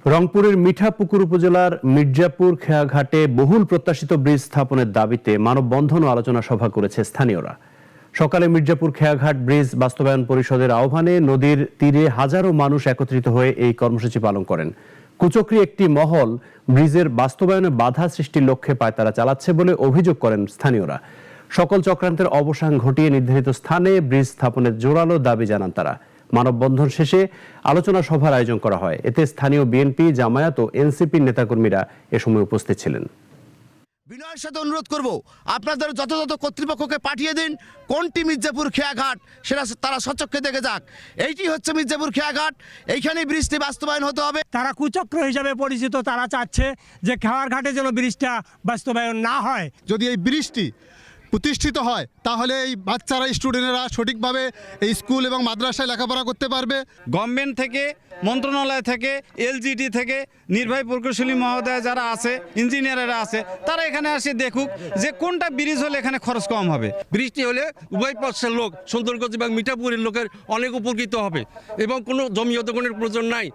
রংপুরের মিঠাপুকুর উপজেলার মির্জাপুর খেয়াঘাটে বহুল প্রত্যাশিত ব্রিজ স্থাপনের দাবিতে মানববন্ধন ও আলোচনা সভা করেছে স্থানীয়রা। সকালে মির্জাপুর খেয়াঘাট ব্রিজ বাস্তবায়ন পরিষদের আহ্বানে নদীর তীরে হাজারো মানুষ একত্রিত হয়ে এই কর্মসূচি পালন করেন। কুচক্রী একটি মহল ব্রিজের বাস্তবায়নে বাধা সৃষ্টির লক্ষ্যে পায়তারা চালাচ্ছে বলে অভিযোগ করেন স্থানীয়রা। সকল চক্রান্তের অবসান ঘটিয়ে নির্ধারিত স্থানে ব্রিজ স্থাপনের জোরালো দাবি জানান তারা। মানববন্ধন শেষে আলোচনা সভার আয়োজন করা হয়। এতে স্থানীয় বিএনপি, জামায়াত ও এনসিপির নেতাকর্মীরা এ সময় উপস্থিত ছিলেন। বিনয়ের সাথে অনুরোধ করব, আপনাদের যথাযথ কর্তৃপক্ষকে পাঠিয়ে দিন কোনটি মির্জাপুর খেয়াঘাট সেটা তারা সচক্ষে দেখে যাক। এইটি হচ্ছে মির্জাপুর খেয়াঘাট, এইখানেই ব্রিজটি বাস্তবায়ন হতে হবে। তারা কুচক্র হিসাবে পরিচিত, তারা চাচ্ছে যে খেয়াঘাটে যেন ব্রিজটা বাস্তবায়ন না হয়। যদি এই ব্রিজটি প্রতিষ্ঠিত হয় তাহলে এই বাচ্চারা, স্টুডেন্টরা সঠিকভাবে এই স্কুল এবং মাদ্রাসায় লেখাপড়া করতে পারবে। গভর্নমেন্ট থেকে, মন্ত্রণালয় থেকে, এলজিডি থেকে, নির্বাহী প্রকৌশলী মহোদয় যারা আছে, ইঞ্জিনিয়াররা আছে, তারা এখানে আসে দেখুক যে কোনটা ব্রিজ হলে এখানে খরচ কম হবে। ব্রিজটি হলে উভয় পক্ষের লোক, সুন্দরগঞ্জ এবং মিঠাপুরের লোকের অনেক উপকৃত হবে এবং কোনো জমি অধিগ্রহণের প্রয়োজন নাই।